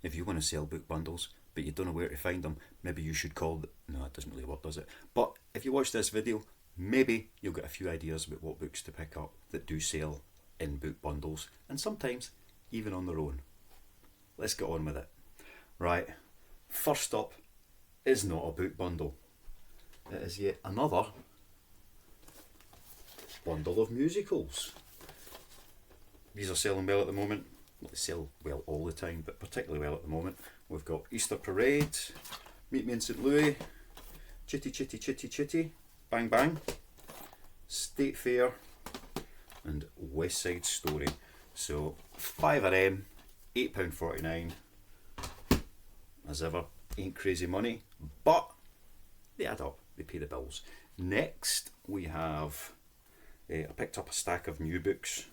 If you want to sell book bundles but you don't know where to find them, maybe you should call no, it doesn't really work, does it? But if you watch this video, maybe you'll get a few ideas about what books to pick up that do sell in book bundles, and sometimes even on their own. Let's get on with it. Right, first up is not a book bundle. It is yet another bundle of musicals. These are selling well at the moment. Well, they sell well all the time, but particularly well at the moment. We've got Easter Parade, Meet Me in St Louis, Chitty Chitty Chitty Chitty, Bang Bang, State Fair, and West Side Story. So 5 of them, £8.49. As ever, ain't crazy money, but they add up, they pay the bills. Next, we have, I picked up a stack of new books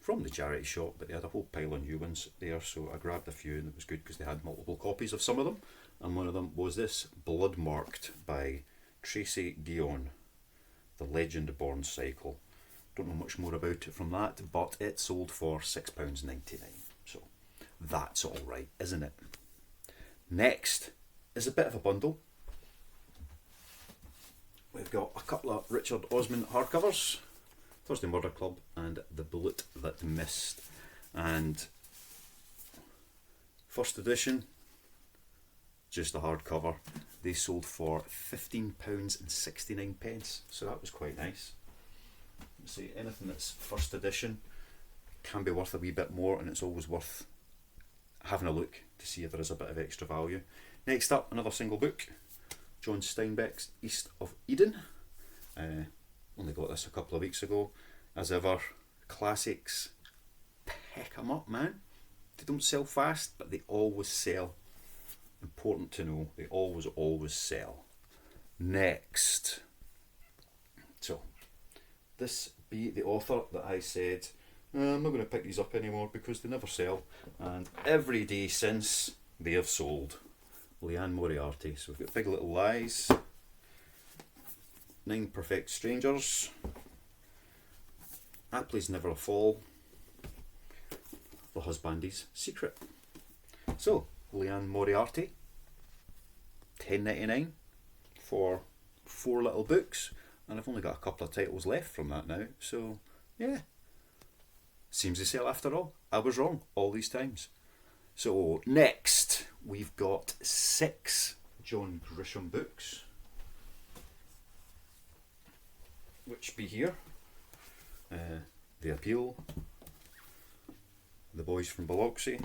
from the charity shop, but they had a whole pile of new ones there, so I grabbed a few, and it was good because they had multiple copies of some of them. And one of them was this, Blood Marked by Tracy Guion, The Legend Born Cycle. Don't know much more about it from that, but it sold for £6.99, so that's alright, isn't it? Next is a bit of a bundle. We've got a couple of Richard Osman hardcovers, Thursday Murder Club and The Bullet That Missed. And first edition, just a hardcover, they sold for £15.69, so that was quite nice. See, anything that's first edition can be worth a wee bit more, and it's always worth having a look to see if there is a bit of extra value. Next up, another single book, John Steinbeck's East of Eden. Only got this a couple of weeks ago. As ever, classics, pick them up, man. They don't sell fast, but they always sell. Important to know, they always sell. Next, so this be the author that I said, I'm not going to pick these up anymore because they never sell, and every day since they have sold. Leanne Moriarty. So we've got Big Little Lies, 9 Perfect Strangers, Apley's Never a Fall, The Husbandy's Secret. So Leanne Moriarty, £10.99 for 4 little books, and I've only got a couple of titles left from that now, so yeah, seems to sell after all. I was wrong all these times. So next we've got 6 John Grisham books, which be here. The Appeal, The Boys from Biloxi,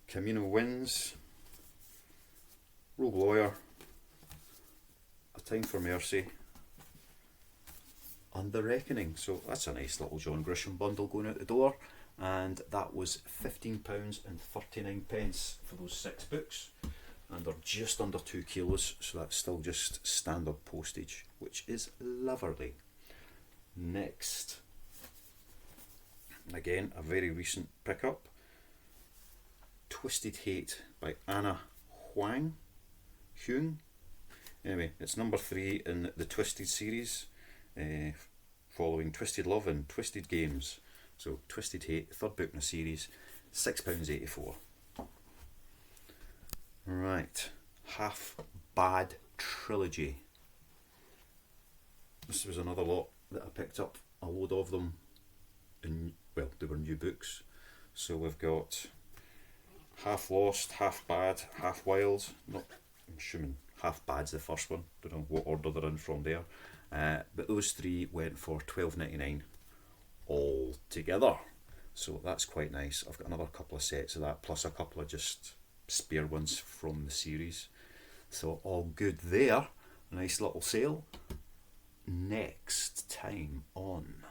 Camino Wins, Rogue Lawyer, A Time for Mercy, and The Reckoning. So that's a nice little John Grisham bundle going out the door, and that was £15.39 for those 6 books, and they're just under 2 kilos, so that's still just standard postage, which is lovely. Next, again a very recent pickup, Twisted Hate by Anna Huang. Anyway, it's number 3 in the Twisted series, following Twisted Love and Twisted Games. So Twisted Hate, 3rd book in the series, £6.84. Right, Half Bad Trilogy. This was another lot that I picked up, a load of them, in, well, they were new books. So we've got Half Lost, Half Bad, Half Wild. Not, I'm assuming Half Bad's the first one. Don't know what order they're in from there. But those 3 went for £12.99 all together. So that's quite nice. I've got another couple of sets of that, plus a couple of just spare ones from the series. So all good there. Nice little sale. Next time on,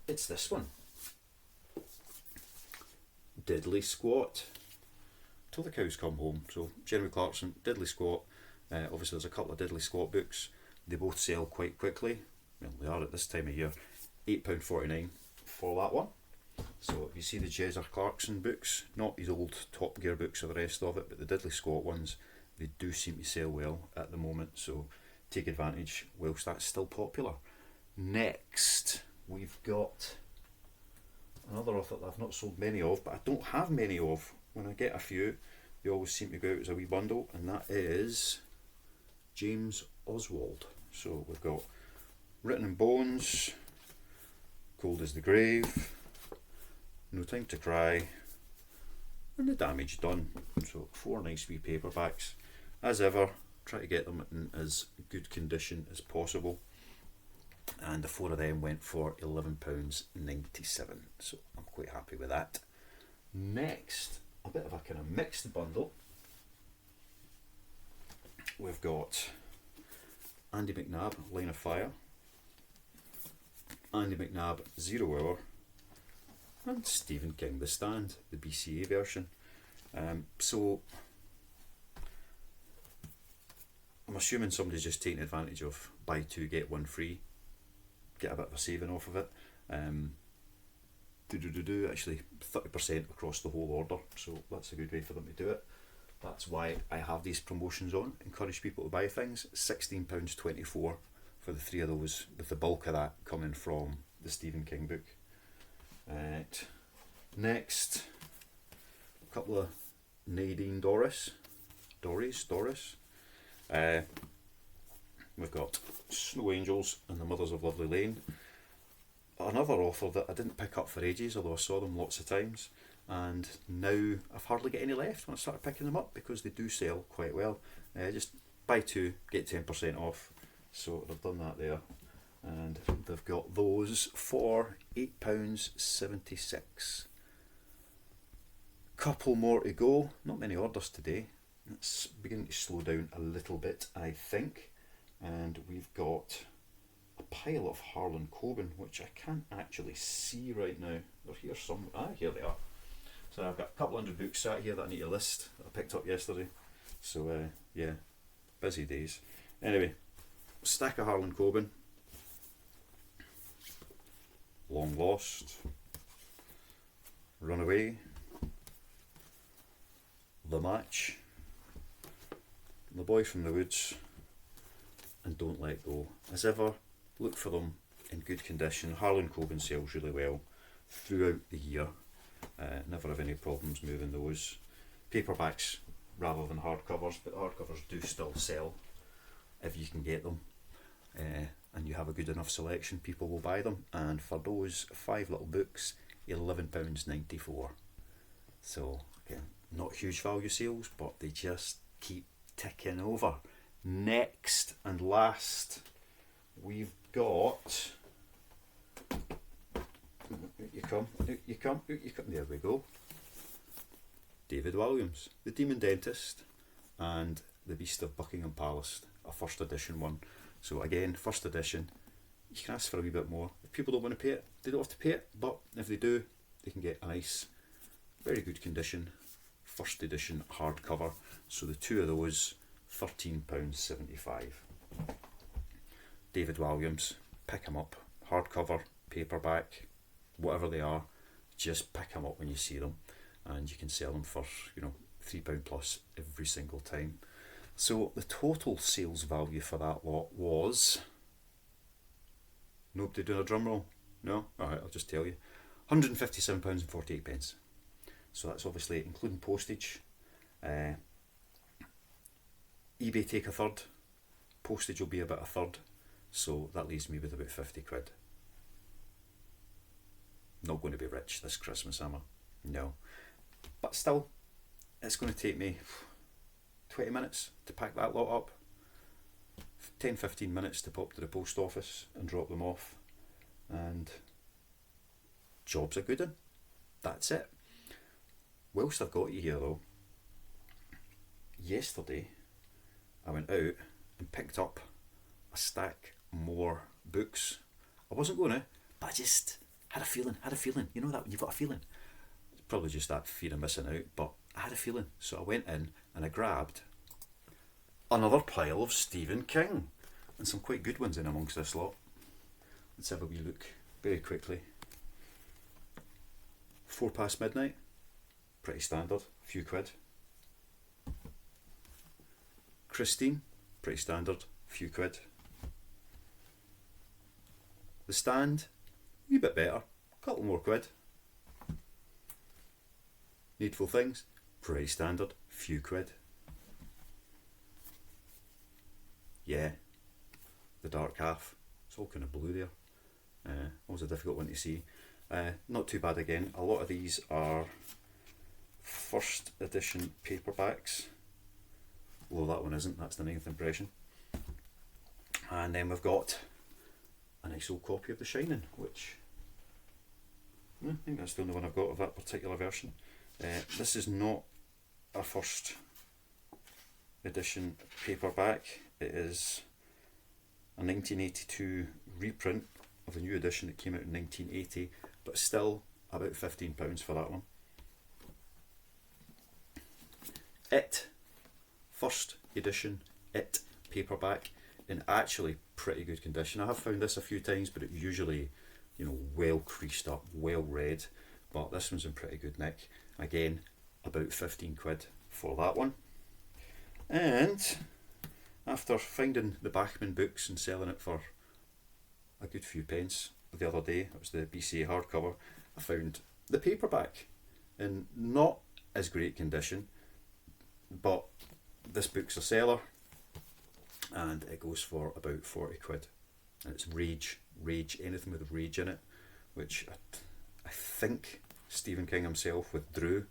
it's this one, Diddley Squat, Till the Cows Come Home. So Jeremy Clarkson, Diddley Squat. Obviously there's a couple of Diddley Squat books. They both sell quite quickly. Well, they are at this time of year. £8.49 for that one. So if you see the Jezzer Clarkson books, not his old Top Gear books or the rest of it, but the Diddley Squat ones, they do seem to sell well at the moment, so take advantage whilst that's still popular. Next, we've got another author that I've not sold many of, but I don't have many of. When I get a few, they always seem to go out as a wee bundle, and that is James Oswald. So we've got Written in Bones, Cold as the Grave, No Time to Cry, and The Damage Done. So 4 nice wee paperbacks. As ever, try to get them in as good condition as possible. And the 4 of them went for £11.97, so I'm quite happy with that. Next, a bit of a kind of mixed bundle. We've got Andy McNab, Line of Fire, Andy McNab, 0 Hour, and Stephen King, The Stand, the BCA version. So I'm assuming somebody's just taking advantage of buy 2 get 1 free, get a bit of a saving off of it. Actually 30% across the whole order, so that's a good way for them to do it. That's why I have these promotions on, encourage people to buy things. £16.24 for the 3 of those, with the bulk of that coming from the Stephen King book. Right. Next, a couple of Nadine Dorries. We've got Snow Angels and The Mothers of Lovely Lane. Another author that I didn't pick up for ages, although I saw them lots of times, and now I've hardly got any left when I started picking them up because they do sell quite well. Just buy 2 get 10% off, so they've done that there, and they've got those for £8.76. Couple more to go, not many orders today. It's beginning to slow down a little bit, I think, and we've got a pile of Harlan Coben, which I can't actually see right now. They're here somewhere. Here they are. So I've got a couple hundred books sat here that I need to list that I picked up yesterday. So yeah, busy days. Anyway, stack of Harlan Coben. Long Lost, Runaway, The Match, The Boy from the Woods, and Don't Let Go. As ever, look for them in good condition. Harlan Coben sells really well throughout the year. Never have any problems moving those. Paperbacks rather than hardcovers, but hardcovers do still sell if you can get them. And you have a good enough selection, people will buy them. And for those 5 little books, £11.94. So again, not huge value sales, but they just keep ticking over. Next and last, we've got, out you come, there we go, David Walliams, The Demon Dentist and The Beast of Buckingham Palace, a first edition one. So again, first edition, you can ask for a wee bit more. If people don't want to pay it, they don't have to pay it, but if they do, they can get a nice, very good condition, first edition hardcover. So the 2 of those, £13.75. David Walliams, pick them up, hardcover, paperback, whatever they are, just pick them up when you see them, and you can sell them for, £3 plus every single time. So the total sales value for that lot was, nobody doing a drum roll? No? Alright, I'll just tell you, £157.48. So that's obviously including postage. eBay take a third, postage will be about a third, so that leaves me with about 50 quid. Not going to be rich this Christmas, am I? No. But still, it's going to take me 20 minutes to pack that lot up, 10-15 minutes to pop to the post office and drop them off, and job's a good one. That's it. Whilst I've got you here though, yesterday I went out and picked up a stack more books. I wasn't going to, but I just had a feeling, you know that when you've got a feeling, it's probably just that fear of missing out, but I had a feeling, so I went in and I grabbed another pile of Stephen King, and some quite good ones in amongst this lot. Let's have a wee look very quickly. 4 Past Midnight, pretty standard, a few quid. Christine, pretty standard, a few quid. The Stand, a wee bit better, a couple more quid. Needful Things, pretty standard, few quid. Yeah, The Dark Half, it's all kind of blue there. Always a difficult one to see. Not too bad again. A lot of these are first edition paperbacks. Well, that one isn't, that's the 9th impression. And then we've got a nice old copy of The Shining, which I think that's the only one I've got of that particular version. This is not a first edition paperback, it is a 1982 reprint of the new edition that came out in 1980, but still about £15 for that one. It, first edition It paperback, in actually pretty good condition. I have found this a few times, but it usually, well creased up, well read, but this one's in pretty good nick. Again, about 15 quid for that one. And after finding the Bachman books and selling it for a good few pence the other day, it was the BCA hardcover, I found the paperback in not as great condition, but this book's a seller and it goes for about 40 quid. And it's Rage, anything with rage in it, which I think Stephen King himself withdrew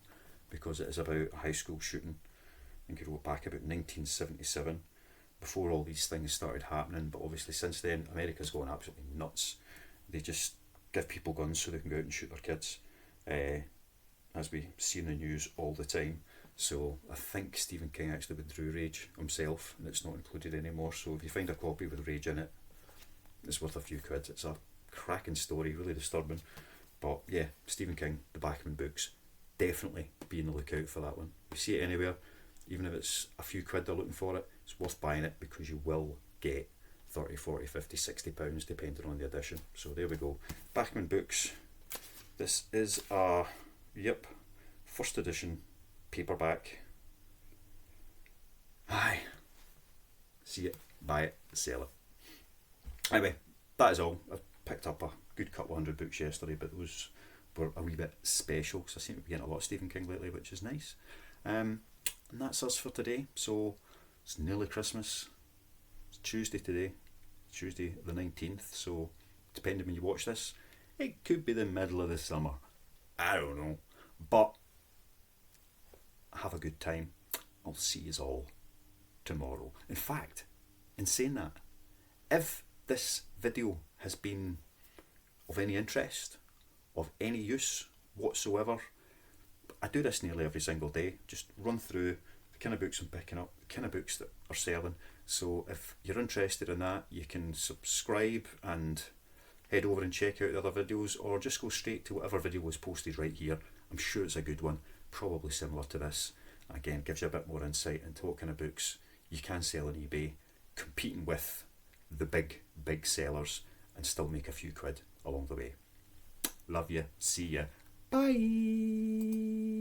because it is about a high school shooting. I think it wrote back about 1977, before all these things started happening, but obviously since then America's gone absolutely nuts. They just give people guns so they can go out and shoot their kids, as we see in the news all the time. So I think Stephen King actually withdrew Rage himself and it's not included anymore, so if you find a copy with Rage in it, it's worth a few quid. It's a cracking story, really disturbing. But yeah, Stephen King, the Bachman books, definitely be on the lookout for that one. If you see it anywhere, even if it's a few quid they're looking for it, it's worth buying it because you will get 30, 40, 50, 60 pounds depending on the edition. So there we go. Bachman books. This is a, first edition paperback. Aye. See it, buy it, sell it. Anyway, that is all. I've picked up a good couple hundred books yesterday, but those were a wee bit special because I seem to be getting a lot of Stephen King lately, which is nice. And that's us for today. So it's nearly Christmas. It's Tuesday today, Tuesday the 19th. So depending when you watch this, it could be the middle of the summer. I don't know. But have a good time. I'll see you all tomorrow. In fact, in saying that, if this video has been of any interest, of any use whatsoever, I do this nearly every single day, just run through the kind of books I'm picking up, the kind of books that are selling. So if you're interested in that, you can subscribe and head over and check out the other videos, or just go straight to whatever video was posted right here. I'm sure it's a good one, probably similar to this. Again, gives you a bit more insight into what kind of books you can sell on eBay, competing with the big sellers, and still make a few quid along the way. Love you, see ya, bye.